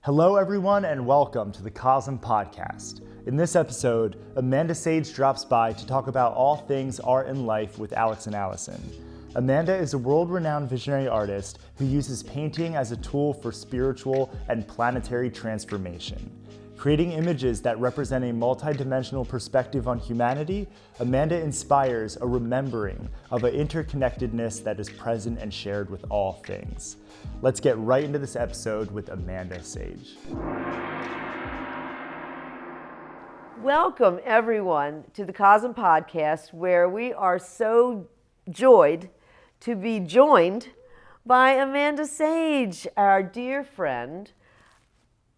Hello, everyone, and welcome to the CoSM Podcast. In this episode, Amanda Sage drops by to talk about all things art and life with Alex and Allyson. Amanda is a world-renowned visionary artist who uses painting as a tool for spiritual and planetary transformation. Creating images that represent a multidimensional perspective on humanity, Amanda inspires a remembering of an interconnectedness that is present and shared with all things. Let's get right into this episode with Amanda Sage. Welcome, everyone, to the CoSM Podcast, where we are so joyed to be joined by Amanda Sage, our dear friend,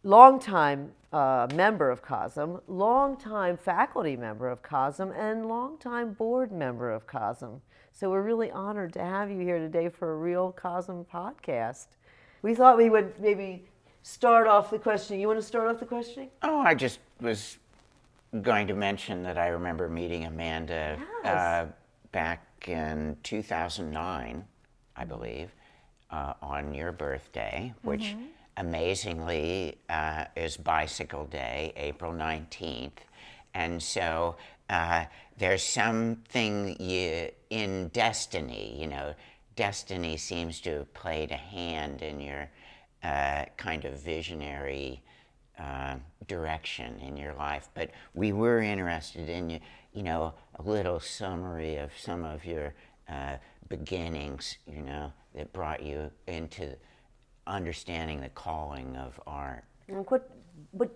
longtime member of CoSM, longtime faculty member of CoSM, and longtime board member of CoSM. So we're really honored to have you here today for a real CoSM podcast. We thought we would maybe start off the questioning. You want to start off the questioning? Oh, I just was going to mention that I remember meeting Amanda back in 2009, I believe, on your birthday, which amazingly is Bicycle Day, April 19th. And so there's something in destiny, you know, destiny seems to have played a hand in your kind of visionary direction in your life. But we were interested in, you know, a little summary of some of your beginnings, you know, that brought you into understanding the calling of art. And what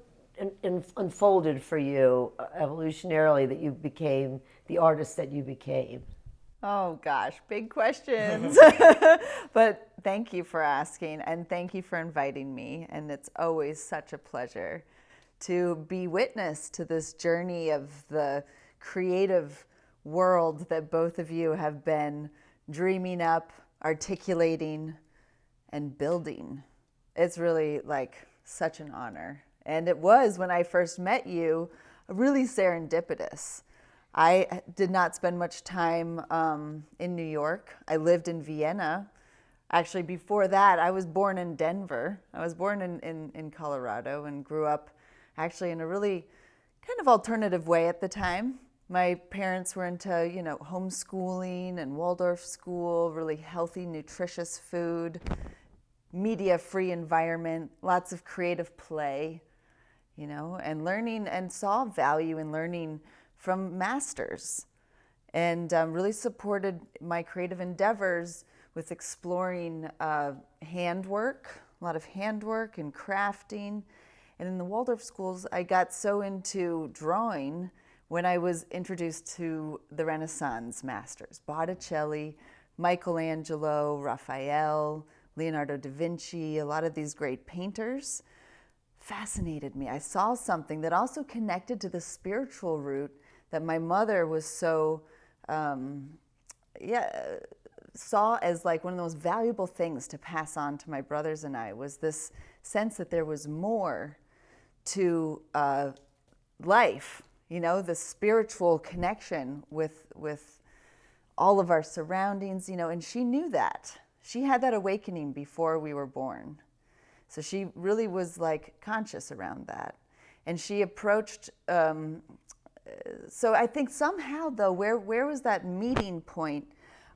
unfolded for you evolutionarily that you became the artist that you became? Oh gosh, big questions. But thank you for asking, and thank you for inviting me. And it's always such a pleasure to be witness to this journey of the creative world that both of you have been dreaming up, articulating, and building. It's really like such an honor. And it was, when I first met you, really serendipitous. I did not spend much time in New York. I lived in Vienna. Actually, before that, I was born in Denver. I was born in Colorado and grew up actually in a really kind of alternative way at the time. My parents were into, you know, homeschooling and Waldorf school, really healthy, nutritious food, media-free environment, lots of creative play, you know, and learning, and saw value in learning from masters, and really supported my creative endeavors with exploring handwork, a lot of handwork and crafting. And in the Waldorf schools, I got so into drawing when I was introduced to the Renaissance masters, Botticelli, Michelangelo, Raphael, Leonardo da Vinci, a lot of these great painters fascinated me. I saw something that also connected to the spiritual root that my mother was so, saw as like one of the most valuable things to pass on to my brothers and I, was this sense that there was more to life, you know, the spiritual connection with all of our surroundings, you know, and she knew that. She had that awakening before we were born. So she really was like conscious around that. And she approached, so I think somehow though, where was that meeting point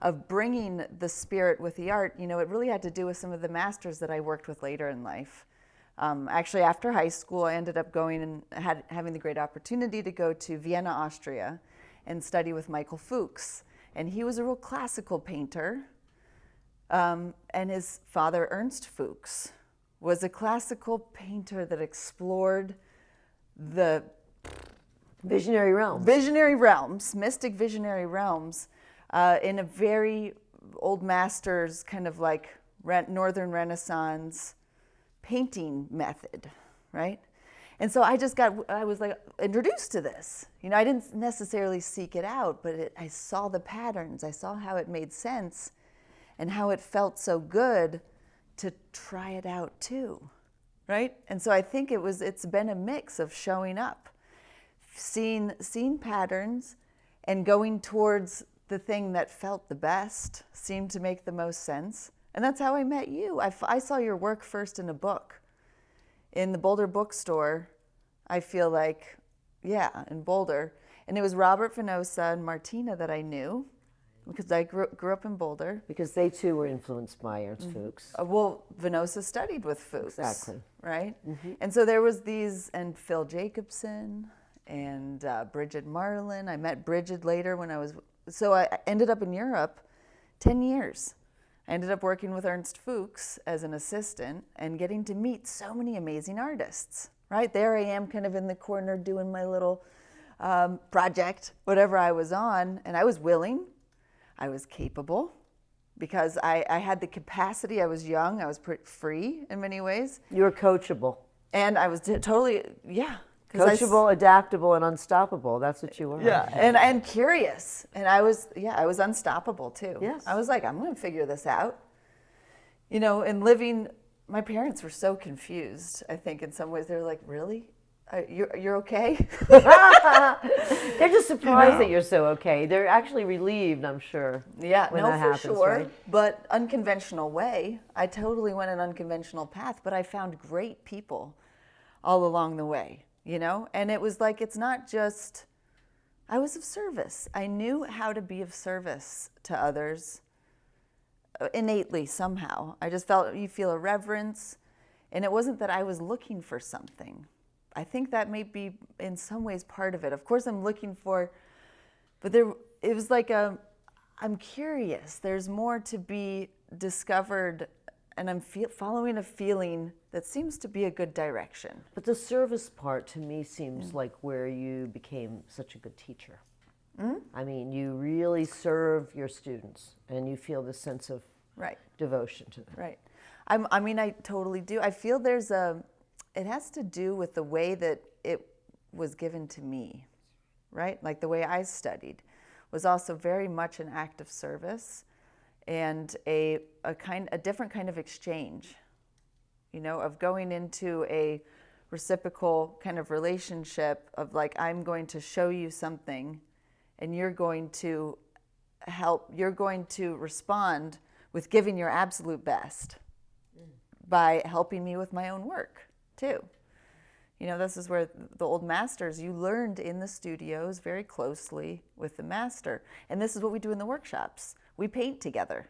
of bringing the spirit with the art? You know, it really had to do with some of the masters that I worked with later in life. Actually, after high school, I ended up going and having the great opportunity to go to Vienna, Austria, and study with Michael Fuchs. And he was a real classical painter. And his father, Ernst Fuchs, was a classical painter that explored the Visionary realms, mystic visionary realms, in a very old masters kind of like Northern Renaissance painting method, right? And so I was like introduced to this. You know, I didn't necessarily seek it out, but I saw the patterns. I saw how it made sense and how it felt so good to try it out too, right? And so I think it's been a mix of showing up, seeing patterns, and going towards the thing that felt the best, seemed to make the most sense. And that's how I met you. I saw your work first in a book. in the Boulder bookstore, I feel like, in Boulder. And it was Robert Venosa and Martina that I knew, because I grew up in Boulder. Because they too were influenced by Ernst Fuchs. Well, Venosa studied with Fuchs. Exactly. Right? And so there was these, and Phil Jacobson, and Bridget Marlin. I met Bridget later so I ended up in Europe 10 years. I ended up working with Ernst Fuchs as an assistant and getting to meet so many amazing artists, right? There I am kind of in the corner doing my little project, whatever I was on, and I was willing, I was capable, because I had the capacity, I was young, I was pretty free in many ways. You were coachable. And I was totally, Coachable, adaptable, and unstoppable. That's what you were. Yeah, and curious. And I was unstoppable too. Yes. I was like, I'm going to figure this out. And living, my parents were so confused, I think, in some ways. They were like, really? You're okay? They're just surprised that you're so okay. They're actually relieved, I'm sure. Yeah, when no, that for happens, sure. right? But unconventional way. I totally went an unconventional path, but I found great people all along the way, And it was like, it's not just, I was of service. I knew how to be of service to others innately somehow. I just felt, you feel a reverence. And it wasn't that I was looking for something. I think that may be in some ways part of it. Of course I'm looking for, but it was like I'm curious. There's more to be discovered, and I'm following a feeling that seems to be a good direction. But the service part to me seems like where you became such a good teacher. I mean, you really serve your students, and you feel this sense of devotion to them. Right. I totally do. I feel it has to do with the way that it was given to me, right? Like the way I studied was also very much an act of service and a different kind of exchange, of going into a reciprocal kind of relationship of like, I'm going to show you something and you're going to respond with giving your absolute best by helping me with my own work too. This is where the old masters, you learned in the studios very closely with the master. And this is what we do in the workshops. We paint together.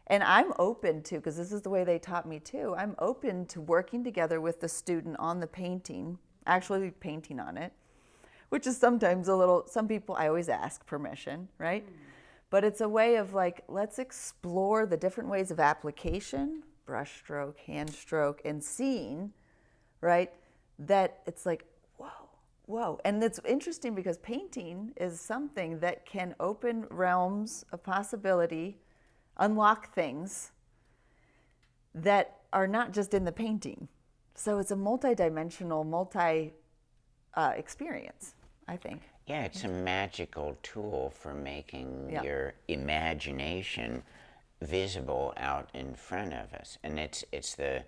And I'm open to, because this is the way they taught me too, I'm open to working together with the student on the painting, actually painting on it, which is sometimes some people, I always ask permission, right? But it's a way of like, let's explore the different ways of application, brush stroke, hand stroke, and seeing, right? That it's like, whoa. And it's interesting because painting is something that can open realms of possibility, unlock things that are not just in the painting. So it's a multidimensional, experience, I think. Yeah, it's a magical tool for making your imagination visible out in front of us. And it's the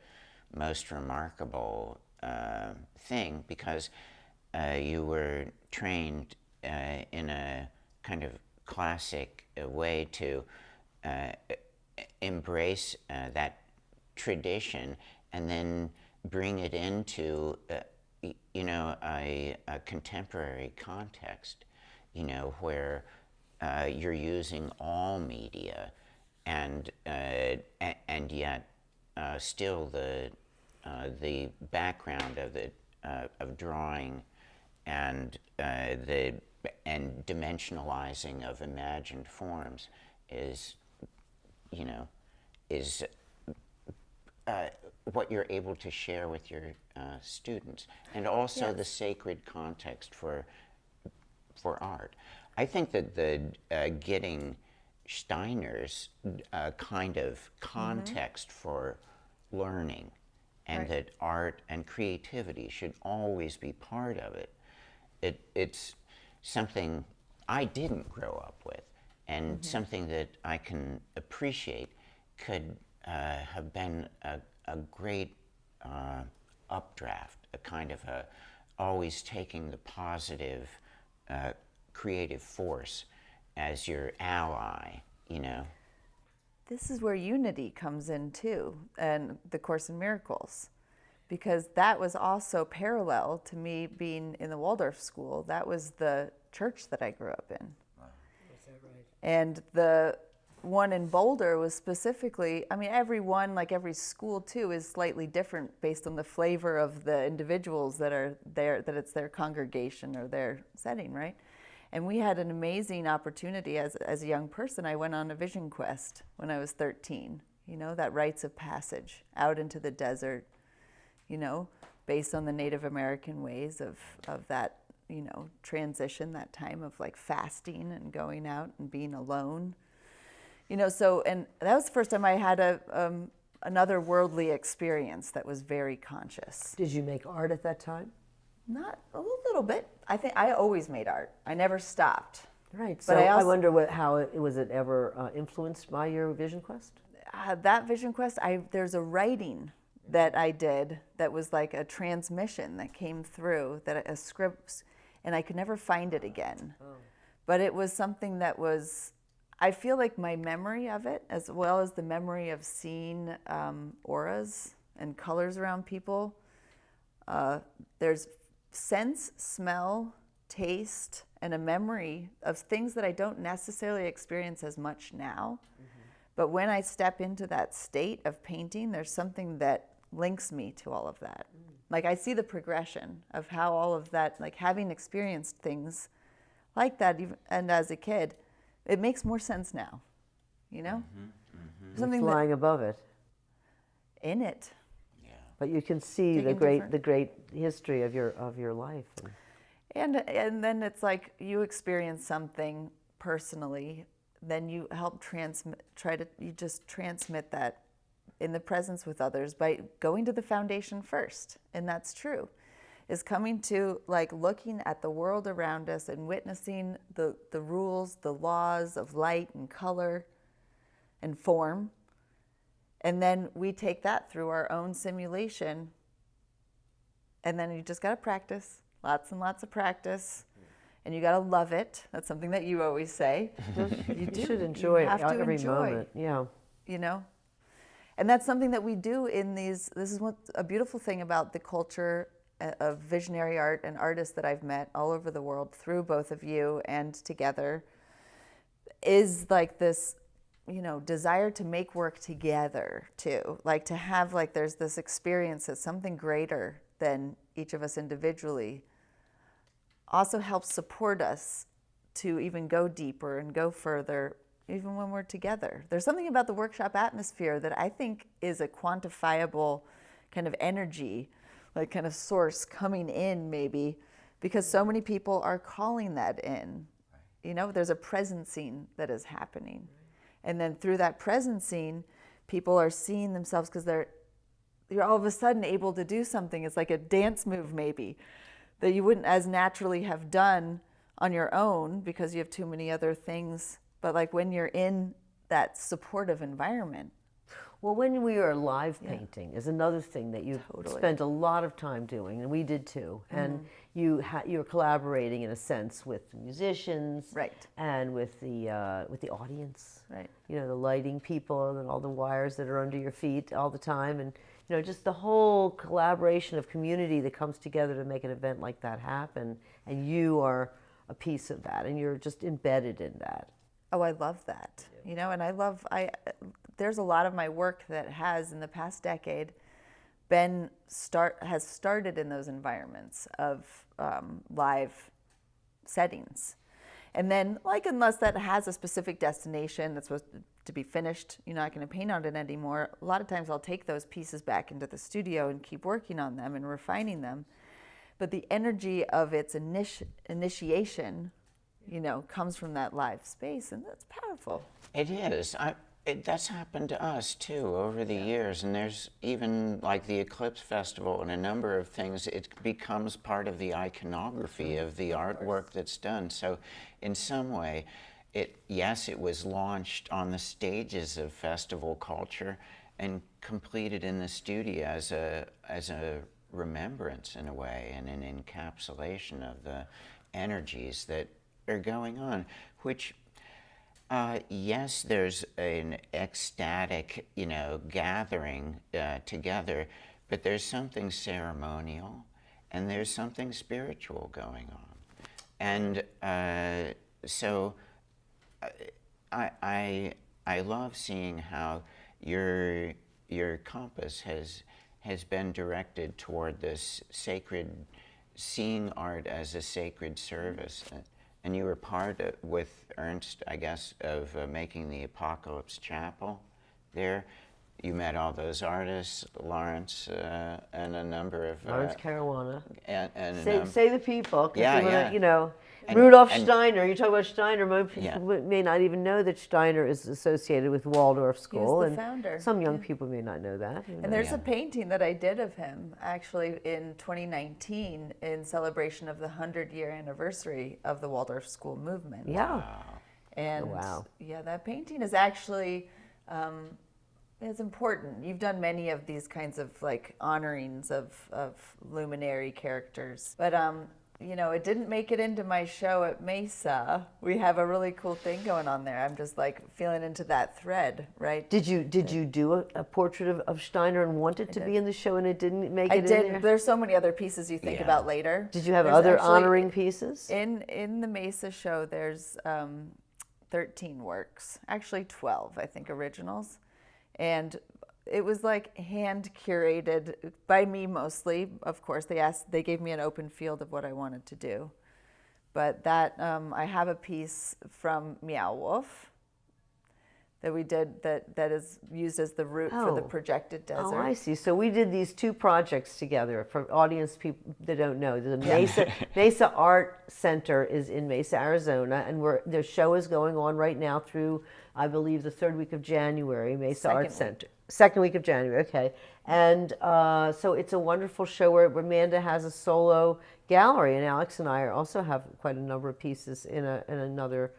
most remarkable thing, because you were trained in a kind of classic way to embrace that tradition and then bring it into a contemporary context, where you're using all media and yet still the background of drawing and dimensionalizing of imagined forms is what you're able to share with your students, and also the sacred context for art. I think that the getting Steiner's kind of context for learning, and that art and creativity should always be part of it. It's something I didn't grow up with, and something that I can appreciate could have been a great updraft, a kind of always taking the positive creative force as your ally, This is where unity comes in too, and the Course in Miracles, because that was also parallel to me being in the Waldorf school. That was the church that I grew up in. Is that right? And the one in Boulder was specifically, I mean, every one, like every school too, is slightly different based on the flavor of the individuals that are there, that it's their congregation or their setting, right? And we had an amazing opportunity as a young person. I went on a vision quest when I was 13, you know, that rites of passage out into the desert, you know, based on the Native American ways of that, you know, transition, that time of like fasting and going out and being alone. You know, so, and that was the first time I had another worldly experience that was very conscious. Did you make art at that time? Not a little bit. I think I always made art. I never stopped. Right. But So I I also- wonder was it ever influenced by your vision quest? That vision quest, there's a writing that I did that was like a transmission that came through, that a script, and I could never find it again. But it was something that was, I feel like my memory of it, as well as the memory of seeing auras and colors around people, there's sense, smell, taste, and a memory of things that I don't necessarily experience as much now. But when I step into that state of painting, there's something that links me to all of that. Like I see the progression of how all of that, like having experienced things like that, even, and as a kid, it makes more sense now, you know? Something Flying above it. in it. But you can see Taking the great history of your life. And then it's like you experience something personally, then you help you just transmit that in the presence with others by going to the foundation first. And that's true, is coming to like looking at the world around us and witnessing the rules, the laws of light and color and form. And then we take that through our own simulation. And then you just got to practice, lots and lots of practice. And you got to love it. That's something that you always say. You should enjoy You have to every enjoy. moment. Yeah. You know? And that's something that we do in these, this is what a beautiful thing about the culture of visionary art and artists that I've met all over the world through both of you and together, is like this, you know, desire to make work together too. Like to have, like, there's this experience that's something greater than each of us individually, also helps support us to even go deeper and go further, even when we're together. There's something about the workshop atmosphere that I think is a quantifiable kind of energy, like kind of source coming in maybe, because so many people are calling that in. You know, there's a presencing that is happening. And then through that presencing, people are seeing themselves because you're all of a sudden able to do something. It's like a dance move maybe that you wouldn't as naturally have done on your own because you have too many other things. But like when you're in that supportive environment. Well, when we are live painting is another thing that you spent a lot of time doing, and we did too. And you're collaborating in a sense with musicians, Right. and with the audience, Right. You know, the lighting people and all the wires that are under your feet all the time, and you know, just the whole collaboration of community that comes together to make an event like that happen. And you are a piece of that, and you're just embedded in that. Oh, I love that. You know, and there's a lot of my work that has in the past decade has started in those environments of live settings. And then, like, unless that has a specific destination that's supposed to be finished, you're not going to paint on it anymore. A lot of times I'll take those pieces back into the studio and keep working on them and refining them. But the energy of its initiation, you know, comes from that live space, and that's powerful. It is. That's happened to us too over the years, and there's even like the Eclipse Festival and a number of things. It becomes part of the iconography of the artwork that's done. So, in some way, it was launched on the stages of festival culture and completed in the studio as a remembrance in a way, and an encapsulation of the energies that are going on, which. Yes, there's an ecstatic, you know, gathering together, but there's something ceremonial and there's something spiritual going on. And so I love seeing how your compass has been directed toward this sacred, seeing art as a sacred service. And you were part of, with Ernst, I guess, of making the Apocalypse Chapel there. You met all those artists, Lawrence, and a number of... Lawrence Caruana. And Say the people. 'Cause yeah, we wanna, yeah. You know, And- Rudolph and- Steiner. You talk about Steiner. Most people may not even know that Steiner is associated with Waldorf School. the and founder. Some young people may not know that. And there's a painting that I did of him actually in 2019 in celebration of the 100-year anniversary of the Waldorf School movement. Yeah. And Wow. yeah, that painting is actually it's important. You've done many of these kinds of like honorings of luminary characters, but you know, it didn't make it into my show at Mesa. We have a really cool thing going on there. I'm just like feeling into that thread, right? Did you do a portrait of Steiner and want it to be in the show and it didn't make I it in did. there? There's so many other pieces you think Yeah. about later. Did you have There's other actually- honoring pieces? In the Mesa show, there's 13 works, actually 12, I think, originals. And it was like hand curated by me mostly. Of course, they gave me an open field of what I wanted to do. But that I have a piece from Meow Wolf that we did that is used as the route for the Oh. projected desert. Oh, I see. So we did these two projects together for audience people that don't know. The Mesa Art Center is in Mesa, Arizona, and their show is going on right now through, I believe, the third week of January, Mesa Art Center. Second week of January, okay. And so it's a wonderful show where Amanda has a solo gallery, and Alex and I also have quite a number of pieces in another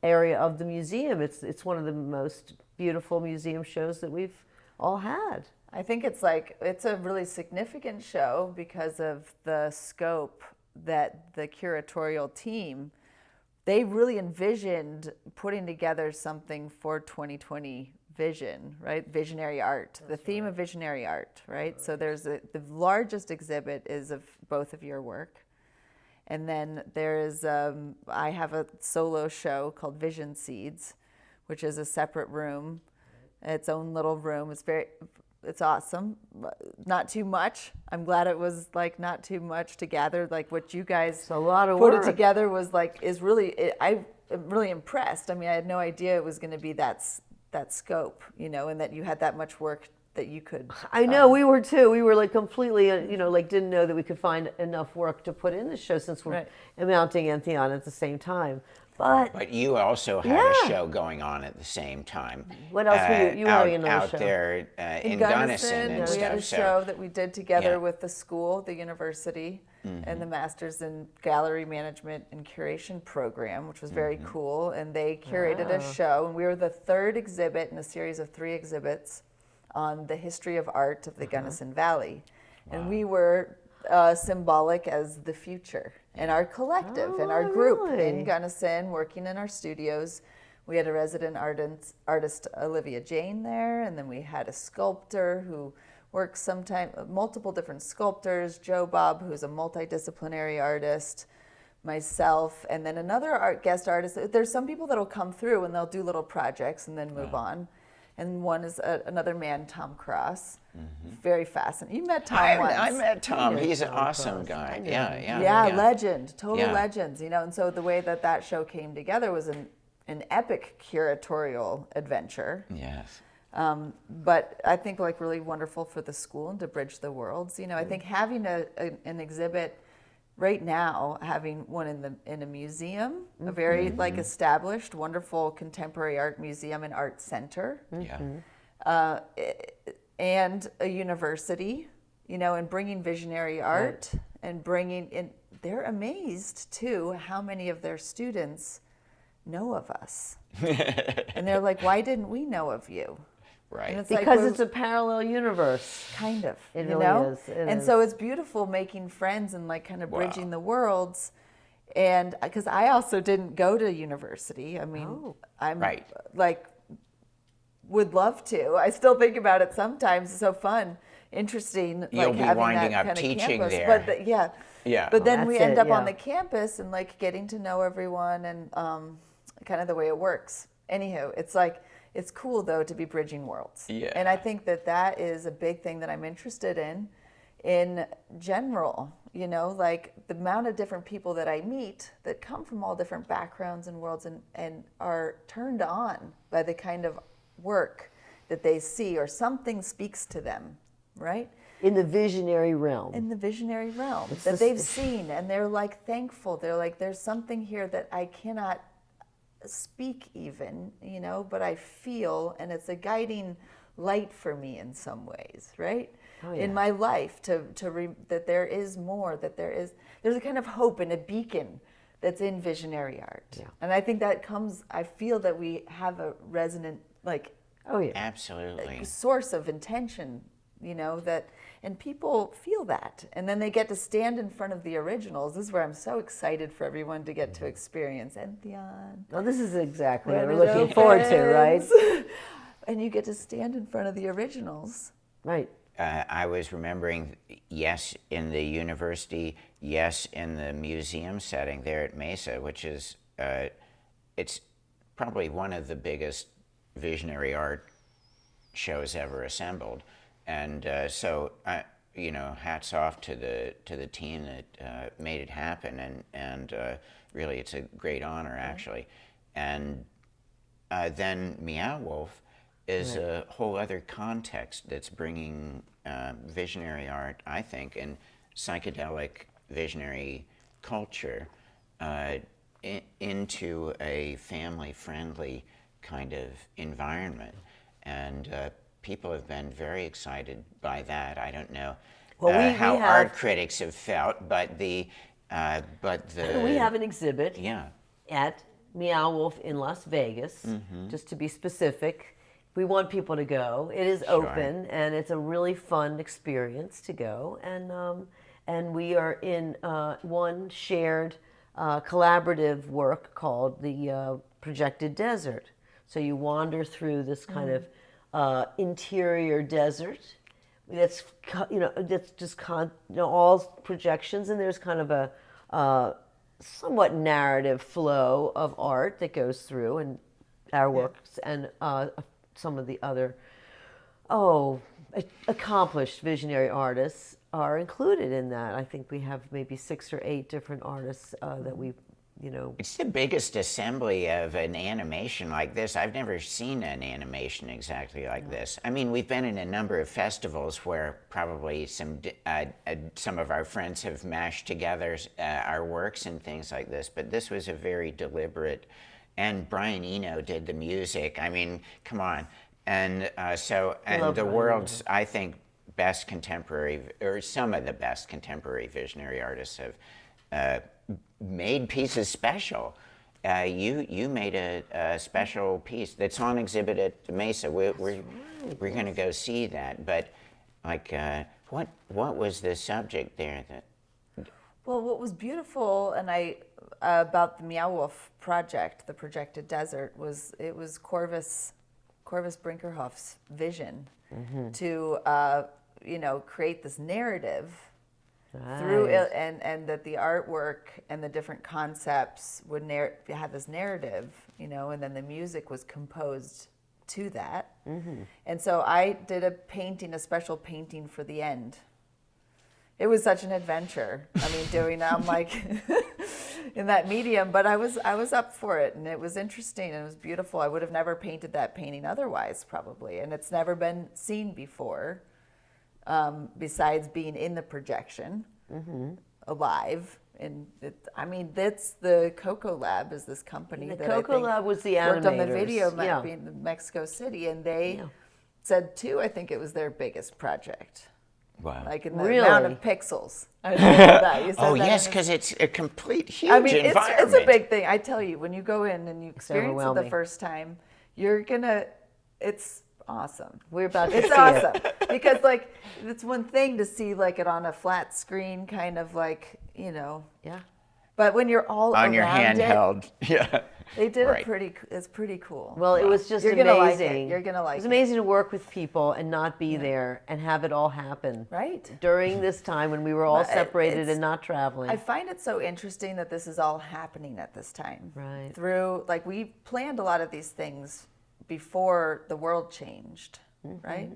area of the museum. It's one of the most beautiful museum shows that we've all had. I think it's a really significant show because of the scope that the curatorial team, they really envisioned putting together something for 2020 vision, right? Visionary art, the theme of visionary art, right? So the largest exhibit is of both of your work. And then there's, I have a solo show called Vision Seeds, which is a separate room, its own little room. It's awesome. Not too much. I'm glad it was like not too much to gather. Like what you guys It's a lot of put work. it together was like, I'm really impressed. I mean, I had no idea it was going to be that scope, you know, and that you had that much work that you could. I know, we were too. We were like completely, like didn't know that we could find enough work to put in the show since we're mounting Entheon at the same time. But you also had a show going on at the same time. What else were you were having another out show? there in Gunnison and we stuff. had a so- show that we did together Yeah. with the school, the university, and the Masters in Gallery Management and Curation program, which was very cool. And they curated a show, and we were the third exhibit in a series of 3 exhibits on the history of art of the Gunnison Valley. And we were symbolic as the future and our collective and our group in Gunnison, working in our studios. We had a resident artist, Olivia Jane, there, and then we had a sculptor who works multiple different sculptors, Joe Bob, who's a multidisciplinary artist, myself, and then another guest artist. There's some people that'll come through and they'll do little projects and then move on. And one is another man, Tom Cross. Very fascinating. You met Tom once. I met Tom. He's an Tom awesome Cross. guy. Yeah, legend, total Yeah. legends, you know. And so the way that show came together was an epic curatorial adventure. Yes. But I think like really wonderful for the school and to bridge the worlds. You know, I think having an exhibit right now, having one in a museum, a very like established, wonderful contemporary art museum and art center. Yeah. And a university, you know, and bringing visionary art and bringing in, they're amazed too how many of their students know of us. And they're like, why didn't we know of you? Right. And it's because like, it's a parallel universe. kind of, It you really know? is, it and is. so it's beautiful making friends and like kind of bridging the worlds. And because I also didn't go to university. I mean, I'm like, would love to. I still think about it sometimes. It's so fun interesting. You'll like be having winding that up kind of teaching campus. there. But yeah. Yeah. But then That's we end it, up yeah. on the campus and like getting to know everyone and kind of the way it works. Anywho, it's cool though to be bridging worlds. Yeah. And I think that is a big thing that I'm interested in general. You know, like the amount of different people that I meet that come from all different backgrounds and worlds and are turned on by the kind of work that they see or something speaks to them, right? In the visionary realm. In the visionary realm It's that this- they've seen, and they're like thankful. They're like, there's something here that I cannot speak even, you know, but I feel, and it's a guiding light for me in some ways, right? Oh, yeah. In my life, that there is more, that there's a kind of hope and a beacon that's in visionary art. Yeah. And I think that I feel that we have a resonant, like, Oh, yeah. Absolutely. source of intention, you know, and people feel that. And then they get to stand in front of the originals. This is where I'm so excited for everyone to get to experience Entheon. Well, this is exactly what When we're it looking forward to, right? opens. And you get to stand in front of the originals. Right. I was remembering, yes, in the university, yes, in the museum setting there at Mesa, which is, it's probably one of the biggest visionary art shows ever assembled. And so, you know, hats off to the team that made it happen. And really, it's a great honor, actually. And then Meow Wolf is a whole other context that's bringing visionary art, I think, and psychedelic visionary culture into a family-friendly kind of environment. And people have been very excited by that. I don't know how we have- art critics have felt, but we have an exhibit yeah. at Meow Wolf in Las Vegas, just to be specific. We want people to go. It is open, and it's a really fun experience to go. And we are in one shared collaborative work called the Projected Desert. So you wander through this kind of interior desert. That's that's just all projections, and there's kind of a somewhat narrative flow of art that goes through, and our works and some of the other accomplished visionary artists are included in that. I think we have maybe 6 or 8 different artists that we, you know. It's the biggest assembly of an animation like this. I've never seen an animation exactly like this. I mean, we've been in a number of festivals where probably some of our friends have mashed together our works and things like this, but this was a very deliberate. And Brian Eno did the music. I mean, come on. And the world's, I think, best contemporary, or some of the best contemporary visionary artists have made pieces special. You made a special piece that's on exhibit at Mesa. We're going to go see that. But like, what was the subject there that? Well, what was beautiful about the Meow Wolf project, the Projected Desert, was Corvus Brinkerhoff's vision to create this narrative through it, and that the artwork and the different concepts would have this narrative, you know, and then the music was composed to that. And so I did a special painting for the end. It was such an adventure. I mean, I'm like in that medium, but I was up for it, and it was interesting and it was beautiful. I would have never painted that painting otherwise, probably, and it's never been seen before, besides being in the projection, alive. And that's the Coco Lab is this company The that Coco Lab was the worked on the animators, video yeah. in Mexico City, and they said too, I think it was their biggest project. Wow. Like in the Really? amount of pixels. I remember that. You said Oh that yes, in because it's a complete huge I mean, environment. it's a big thing. I tell you, when you go in and you experience it the overwhelming. first time, it's awesome. We're about to It's see awesome it. because like it's one thing to see like it on a flat screen, kind of like, you know. Yeah. But when you're all on your around handheld. Yeah. they did Right. it's pretty cool. Well, it was just You're amazing. gonna like it. You're gonna like it. Was it. amazing to work with people and not be there and have it all happen. Right. During this time when we were all Well, separated it's- and not traveling. I find it so interesting that this is all happening at this time. Right. Through, like, we planned a lot of these things before the world changed, right?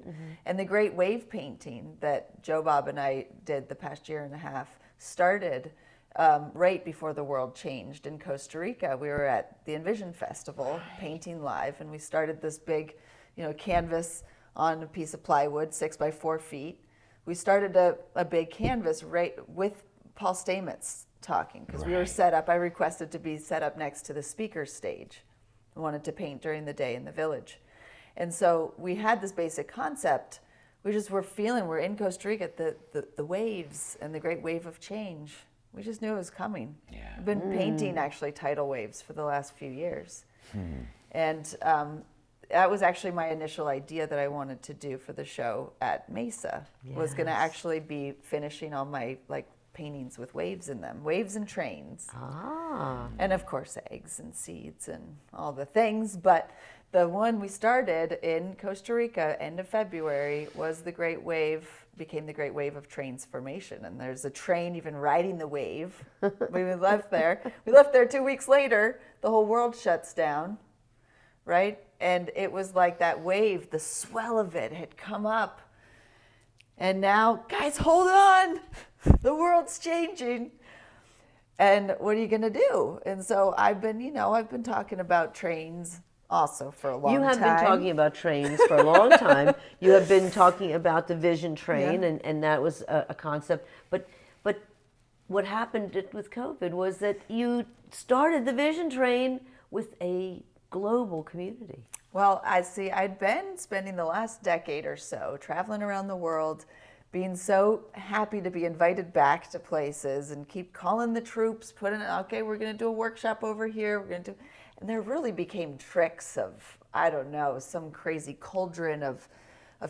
And the great wave painting that Joe Bob and I did the past year and a half started right before the world changed in Costa Rica. We were at the Eclipse Festival painting live, and we started this big, canvas on a piece of plywood, 6 by 4 feet. We started a big canvas right with Paul Stamets talking, because we were set up. I requested to be set up next to the speaker stage. I wanted to paint during the day in the village. And so we had this basic concept. We just were feeling, we're in Costa Rica, the waves and the great wave of change. We just knew it was coming. Yeah. I've been painting actually tidal waves for the last few years. And that was actually my initial idea that I wanted to do for the show at Mesa. Was going to actually be finishing all my paintings with waves in them, waves and trains. And of course eggs and seeds and all the things. But the one we started in Costa Rica end of February was the great wave, became the great wave of transformation. And there's a train even riding the wave. We left there. We left there 2 weeks later. The whole world shuts down, right? And it was like that wave, the swell of it had come up. And now, guys, hold on. The world's changing. And what are you going to do? And so I've been talking about trains also for a long time. You have been talking about trains for a long time. You have been talking about the vision train, and that was a concept. But what happened with COVID was that you started the vision train with a global community. Well, I'd been spending the last decade or so traveling around the world, being so happy to be invited back to places and keep calling the troops, okay, we're going to do a workshop over here. And there really became tricks of, I don't know, some crazy cauldron of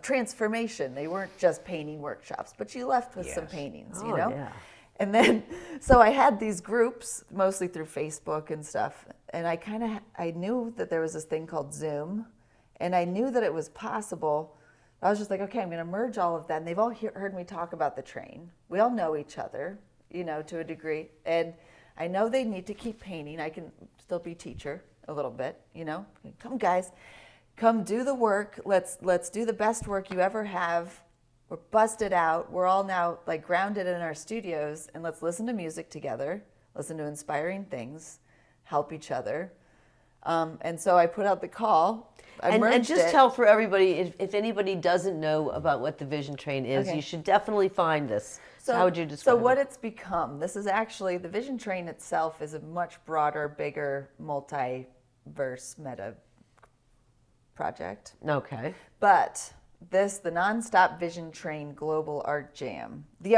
transformation. They weren't just painting workshops, but you left with some paintings, you know? Yeah. And then, so I had these groups, mostly through Facebook and stuff, and I knew that there was this thing called Zoom, and I knew that it was possible. I was just like, okay, I'm going to merge all of that. And they've all heard me talk about the train. We all know each other, to a degree. And I know they need to keep painting. I can still be teacher a little bit, Come, guys, come do the work. Let's do the best work you ever have. We're busted out. We're all now grounded in our studios, and let's listen to music together, listen to inspiring things, help each other. And so I put out the call. And just tell for everybody, if anybody doesn't know about what the vision train is, you should definitely find this. So how would you describe it? So what it's become, this is actually, the vision train itself is a much broader, bigger, multiverse meta project. Okay. But the Nonstop Vision Train Global Art Jam, the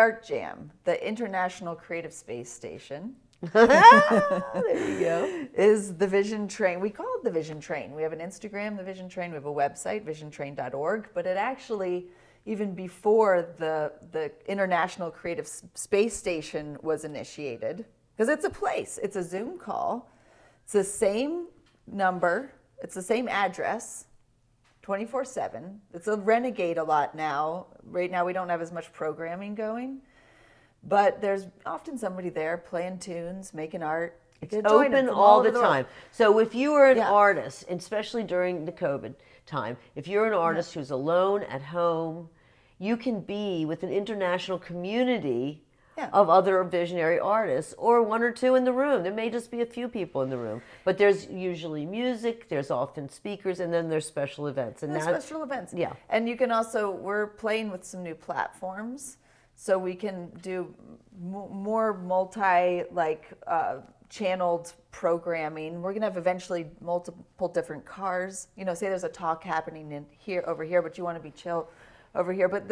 International Creative Space Station, There you go. is the Vision Train. We call it the Vision Train. We have an Instagram, the Vision Train. We have a website, visiontrain.org. But it actually, even before the International Creative Space Station was initiated, because it's a place, it's a Zoom call. It's the same number, it's the same address, 24/7. It's a renegade a lot now. Right now we don't have as much programming going, but there's often somebody there playing tunes, making art. It's open all the time. So if you are an artist, especially during the COVID time, if you're an artist who's alone at home, you can be with an international community of other visionary artists, or one or two in the room. There may just be a few people in the room, but there's usually music, there's often speakers, and then there's special events. And special events. Yeah. And you can also, we're playing with some new platforms, so we can do more channeled programming. We're going to have eventually multiple different cars. Say there's a talk happening over here, but you want to be chill over here. But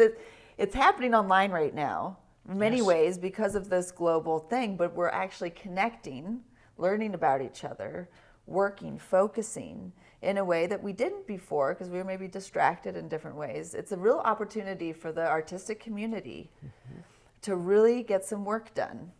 it's happening online right now in many ways because of this global thing, but we're actually connecting, learning about each other, working, focusing in a way that we didn't before because we were maybe distracted in different ways. It's a real opportunity for the artistic community to really get some work done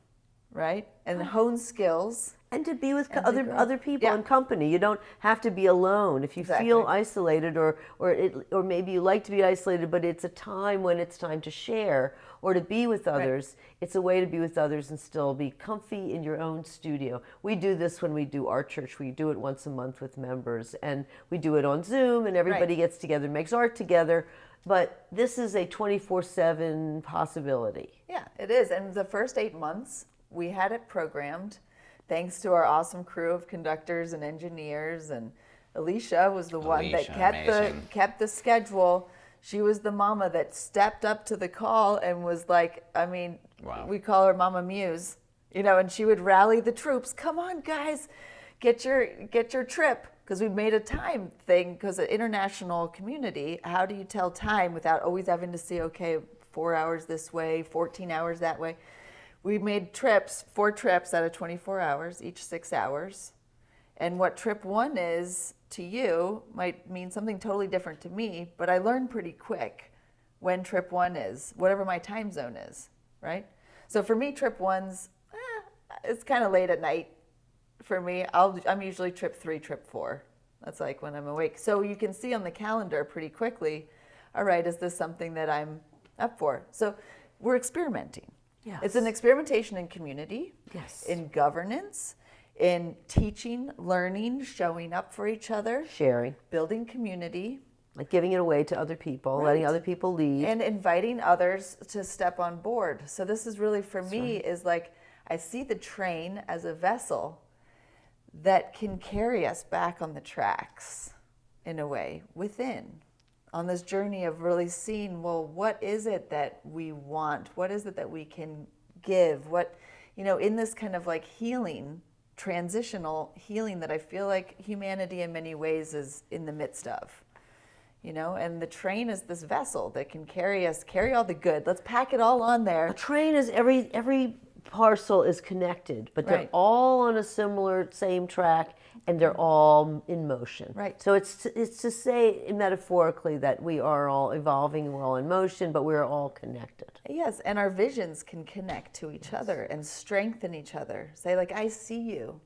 right? And hone skills. And to be with And to grow. other people Yeah. in company. You don't have to be alone. If you feel Exactly. isolated, or maybe you like to be isolated, but it's a time when it's time to share or to be with others. It's a way to be with others and still be comfy in your own studio. We do this when we do our church. We do it once a month with members, and we do it on Zoom, and everybody gets together and makes art together. But this is a 24/7 possibility. Yeah, it is. And the first 8 months, we had it programmed thanks to our awesome crew of conductors and engineers. And Alicia was the one that Alicia, kept the schedule. She was the mama that stepped up to the call and was like, Wow. we call her Mama Muse, and she would rally the troops. Come on, guys, get your trip. Because we made a time thing, because an international community, how do you tell time without always having to see, okay, 4 hours this way, 14 hours that way? We made 4 trips out of 24 hours, each 6 hours. And what trip 1 is to you might mean something totally different to me, but I learned pretty quick when trip 1 is, whatever my time zone is, right? So for me, trip 1's, it's kind of late at night. For me, I'm usually trip 3, trip 4. That's like when I'm awake. So you can see on the calendar pretty quickly, all right, is this something that I'm up for? So we're experimenting. Yes. It's an experimentation in community, Yes. in governance, in teaching, learning, showing up for each other, Sharing, building community, like giving it away to other people, letting other people lead. and inviting others to step on board. So this is really, for me, is like, I see the train as a vessel that can carry us back on the tracks, in a way, within, on this journey of really seeing, well, what is it that we want? What is it that we can give? What, in this kind of like healing, transitional healing that I feel like humanity in many ways is in the midst of. And the train is this vessel that can carry all the good. Let's pack it all on there. A train is every parcel is connected, but they're Right. all on a same track, and they're all in motion. Right. So it's to say metaphorically that we are all evolving and we're all in motion, but we're all connected. Yes, and our visions can connect to each other and strengthen each other. Say, like, I see you.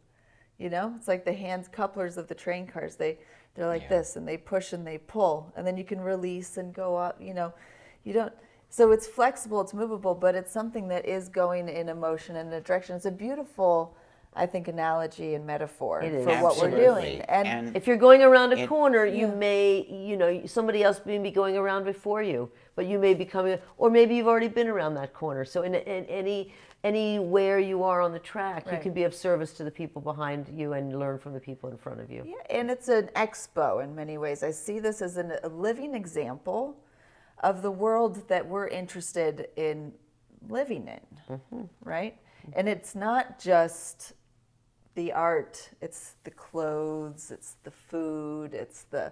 It's like the hands couplers of the train cars. They're like this, and they push and they pull, and then you can release and go up. You don't. So it's flexible, it's movable, but it's something that is going in a motion and a direction. It's a beautiful, I think, analogy and metaphor It is. for what we're Absolutely. doing. And If you're going around a It- corner, you may, somebody else may be going around before you, but you may be coming, or maybe you've already been around that corner. So in anywhere you are on the track, you Right. can be of service to the people behind you and learn from the people in front of you. Yeah, and it's an expo in many ways. I see this as a living example of the world that we're interested in living in, right? And it's not just the art, it's the clothes, it's the food, it's the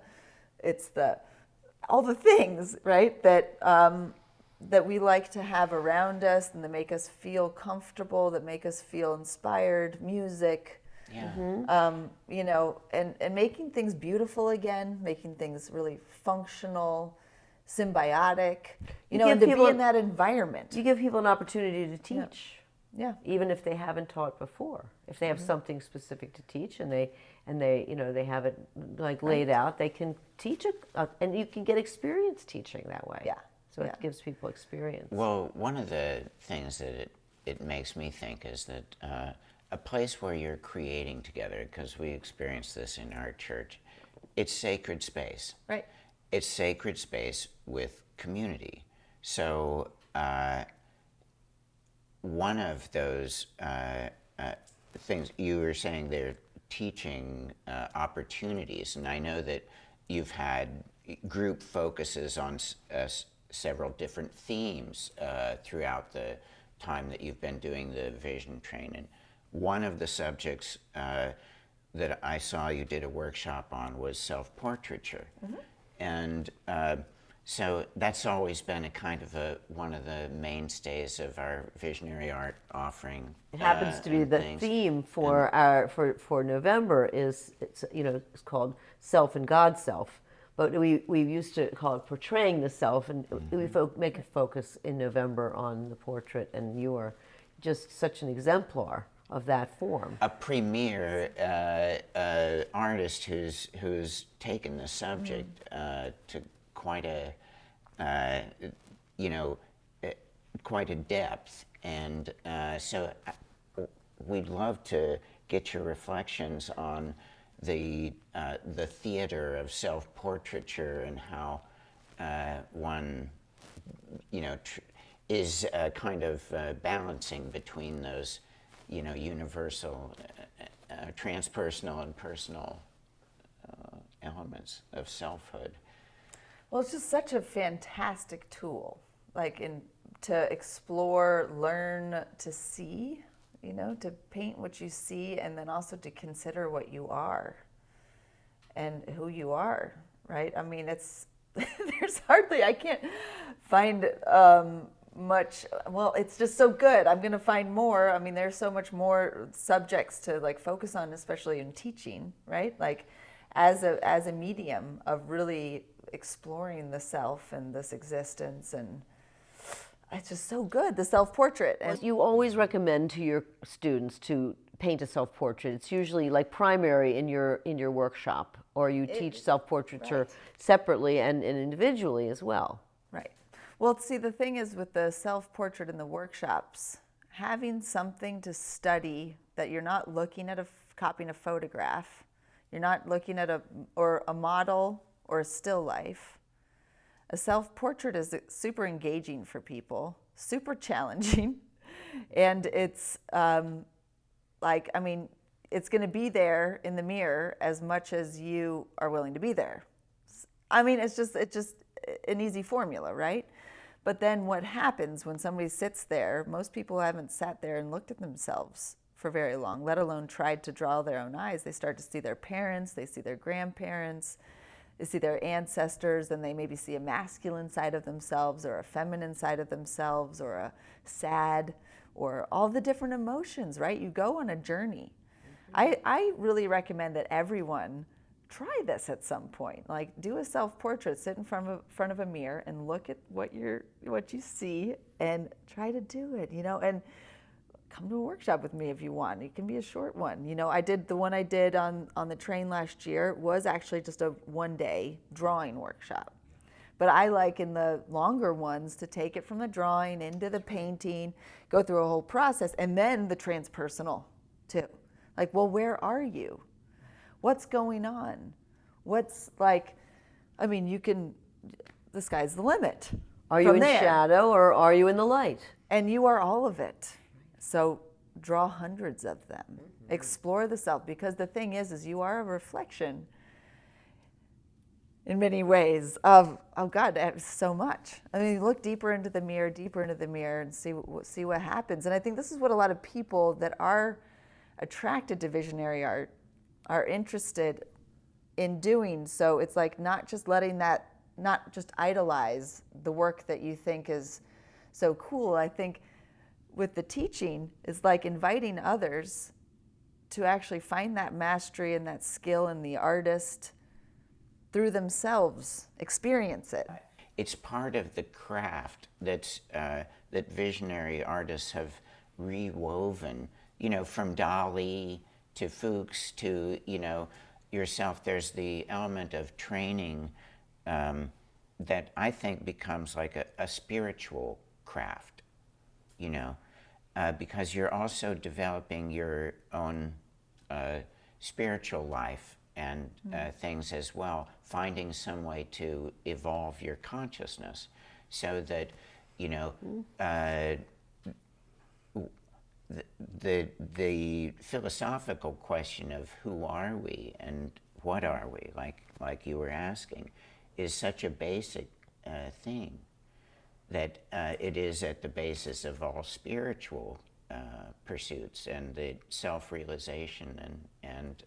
all the things, right? That we like to have around us and that make us feel comfortable, that make us feel inspired, music. Yeah. And making things beautiful again, making things really functional, symbiotic, You and give to be people- in that environment. You give people an opportunity to teach. Yeah. Even if they haven't taught before, if they have something specific to teach and they have it like laid out, they can teach it, and you can get experience teaching that way. Yeah. So it gives people experience. Well, one of the things that it makes me think is that a place where you're creating together, because we experience this in our church, it's sacred space. Right. It's sacred space with community. So one of those things you were saying, they're teaching opportunities, and I know that you've had group focuses on several different themes throughout the time that you've been doing the vision training. One of the subjects that I saw you did a workshop on was self-portraiture. And so that's always been a kind of one of the mainstays of our visionary art offering. It happens to be and the things. theme for for November it's called Self and God Self, but we used to call it portraying the self, and we make a focus in November on the portrait and your just such an exemplar of that form. A premier artist who's taken the subject to quite a quite a depth, and so we'd love to get your reflections on the theater of self-portraiture and how one is kind of balancing between those universal, transpersonal and personal elements of selfhood. Well, it's just such a fantastic tool, to explore, learn, to see, to paint what you see, and then also to consider what you are and who you are, right? I mean, I can't find much. Well, it's just so good. I'm going to find more. I mean, there's so much more subjects to focus on, especially in teaching, right? As a medium of really exploring the self and this existence, and it's just so good, the self-portrait. And you always recommend to your students to paint a self-portrait. It's usually primary in your workshop, or you teach self-portraiture separately and individually as well. Right. Well, see, the thing is with the self-portrait in the workshops, having something to study that you're not looking at copying a photograph, you're not looking at a model or a still life. A self-portrait is super engaging for people, super challenging, and it's it's going to be there in the mirror as much as you are willing to be there. I mean, it's just an easy formula, right? But then what happens when somebody sits there? Most people haven't sat there and looked at themselves for very long, let alone tried to draw their own eyes. They start to see their parents, they see their grandparents, they see their ancestors, and they maybe see a masculine side of themselves or a feminine side of themselves or a sad, or all the different emotions, right? You go on a journey. I really recommend that everyone try this at some point. Do a self-portrait, sit in front of a mirror and look at what you see and try to do it, and come to a workshop with me if you want. It can be a short one. The one I did on the train last year was actually just a one-day drawing workshop. But I like in the longer ones to take it from the drawing into the painting, go through a whole process, and then the transpersonal too. Where are you? What's going on? The sky's the limit. Are you in shadow or are you in the light? And you are all of it. So draw hundreds of them. Mm-hmm. Explore the self, because the thing is you are a reflection in many ways of God, so much. I mean, look deeper into the mirror and see what happens. And I think this is what a lot of people that are attracted to visionary art are interested in doing. So it's not just not just idolize the work that you think is so cool. I think with the teaching is inviting others to actually find that mastery and that skill in the artist through themselves, experience it. It's part of the craft that visionary artists have rewoven, from Dali to Fuchs to, yourself. There's the element of training that I think becomes a spiritual craft, because you're also developing your own spiritual life and things as well, finding some way to evolve your consciousness so that, the philosophical question of who are we and what are we, like you were asking, is such a basic thing that it is at the basis of all spiritual pursuits, and the self-realization and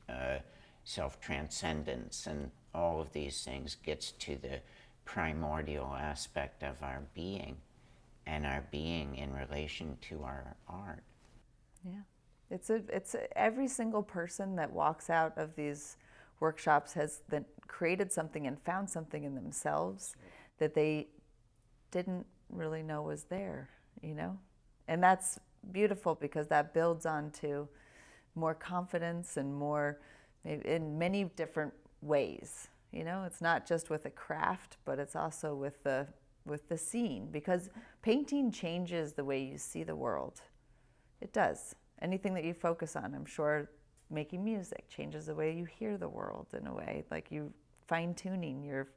self-transcendence and all of these things gets to the primordial aspect of our being and our being in relation to our art. Yeah, it's every single person that walks out of these workshops has then created something and found something in themselves that they didn't really know was there, And that's beautiful because that builds onto more confidence and more in many different ways. You know, it's not just with a craft, but it's also with the scene, because painting changes the way you see the world. It does. Anything that you focus on, I'm sure making music changes the way you hear the world in a way, like you fine-tuning your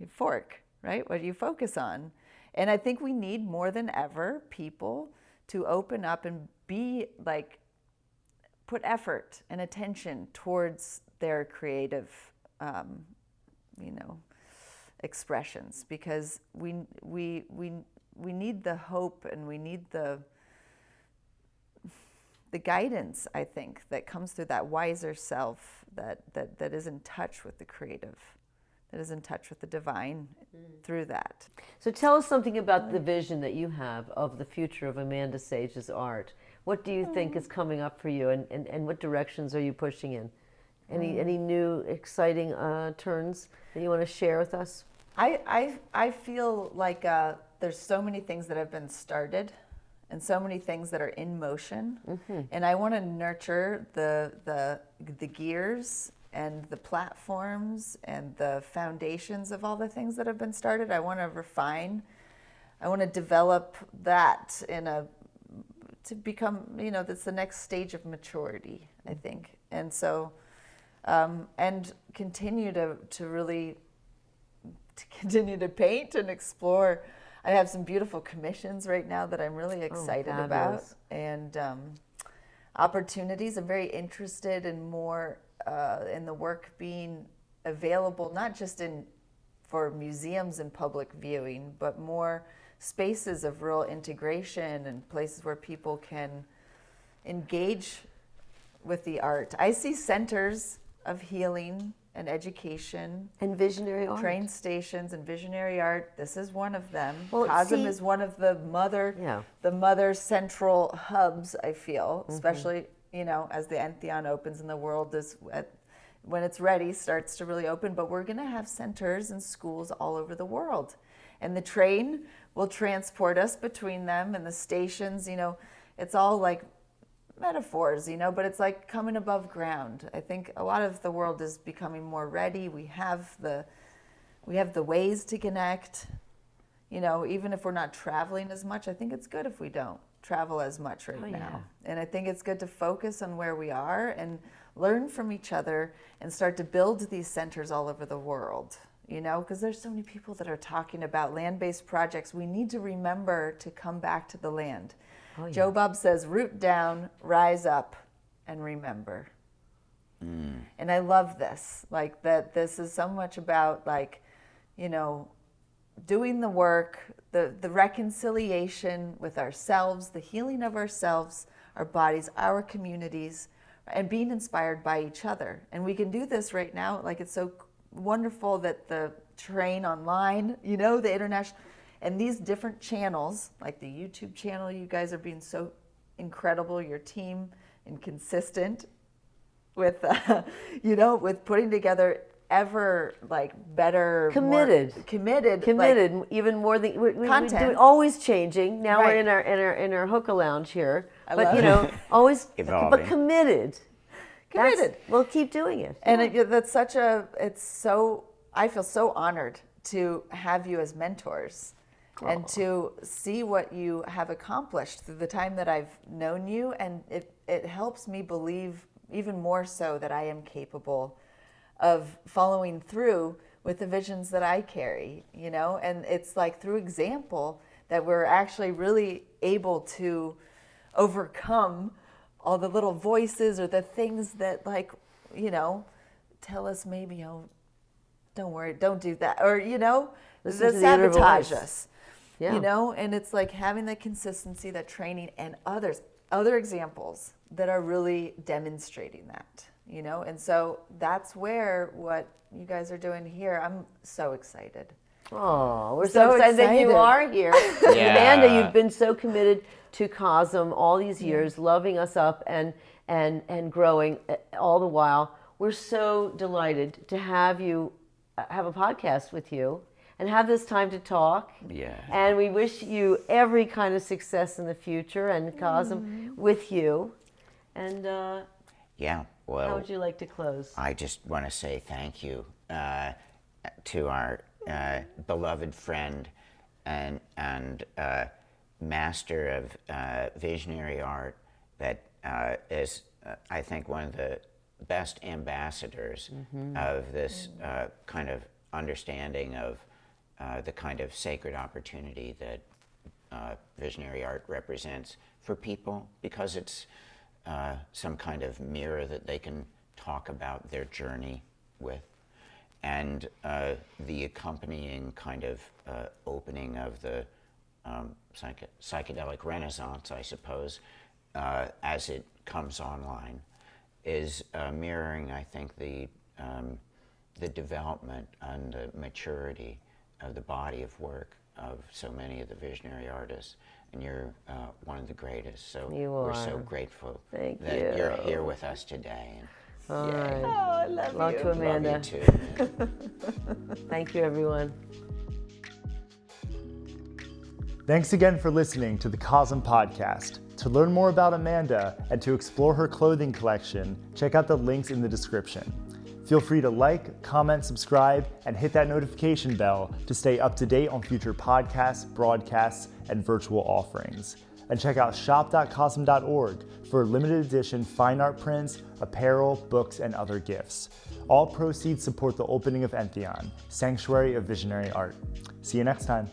fork, right? What you focus on. And I think we need more than ever people to open up and be like, put effort and attention towards their creative, expressions, because we need the hope and we need the guidance, I think, that comes through that wiser self that is in touch with the creative, that is in touch with the divine through that. So tell us something about the vision that you have of the future of Amanda Sage's art. What do you think is coming up for you, and what directions are you pushing in? Any new exciting turns that you want to share with us? I feel like there's so many things that have been started and so many things that are in motion, and I want to nurture the gears and the platforms and the foundations of all the things that have been started. I want to refine. I want to develop that to become, that's the next stage of maturity, I think. And so, and continue to continue to paint and explore. I have some beautiful commissions right now that I'm really excited about, and opportunities. I'm very interested in more in the work being available, not just for museums and public viewing, but more spaces of real integration and places where people can engage with the art. I see centers of healing and education and visionary art, train stations and visionary art. This is one of them. Well, CoSM is one of the mother central hubs, I feel, especially as the Entheon opens and the world is when it's ready starts to really open. But we're going to have centers and schools all over the world, and the train will transport us between them, and the stations. It's all like metaphors, but it's like coming above ground. I think a lot of the world is becoming more ready. We have the ways to connect. Even if we're not traveling as much, I think it's good if we don't travel as much right now. And I think it's good to focus on where we are and learn from each other and start to build these centers all over the world. Because there's so many people that are talking about land-based projects. We need to remember to come back to the land. Joe Bob says, root down, rise up, and remember. And I love this, like that this is so much about doing the work, the reconciliation with ourselves, the healing of ourselves, our bodies, our communities, and being inspired by each other. And we can do this right now. Like, it's so wonderful that the train online, the international, and these different channels, like the YouTube channel, you guys are being so incredible, your team, and consistent with, with putting together ever better, committed, even more than we're always changing. Now we're in our hookah lounge here, always evolving. But committed. We'll keep doing it. And I feel so honored to have you as mentors. And to see what you have accomplished through the time that I've known you, and it helps me believe even more so that I am capable of following through with the visions that I carry, and it's like through example that we're actually really able to overcome all the little voices or the things that tell us maybe, don't worry, don't do that, or that sabotage us. And it's like having the consistency, that training, and other examples that are really demonstrating that, and so that's where what you guys are doing here, I'm so excited. Oh, we're so excited that you are here. Amanda, you've been so committed to CoSM all these years, loving us up and growing all the while. We're so delighted to have you have a podcast with you. and have this time to talk. Yeah. And we wish you every kind of success in the future, and CoSM with you. And Yeah, well, how would you like to close? I just want to say thank you to our beloved friend and master of visionary art that is, I think, one of the best ambassadors of this kind of understanding of the kind of sacred opportunity that visionary art represents for people, because it's some kind of mirror that they can talk about their journey with. And the accompanying kind of opening of the psychedelic renaissance, I suppose, as it comes online, is mirroring, I think, the development and the maturity of the body of work of so many of the visionary artists. And you're one of the greatest. So we're so grateful Thank that you. you're here with us today. All Yay. right. Oh, I love Love you. to Amanda. Love you too. Thank you, everyone. Thanks again for listening to the CoSM Podcast. To learn more about Amanda and to explore her clothing collection, check out the links in the description. Feel free to like, comment, subscribe, and hit that notification bell to stay up to date on future podcasts, broadcasts, and virtual offerings. And check out shop.cosm.org for limited edition fine art prints, apparel, books, and other gifts. All proceeds support the opening of Entheon, Sanctuary of Visionary Art. See you next time.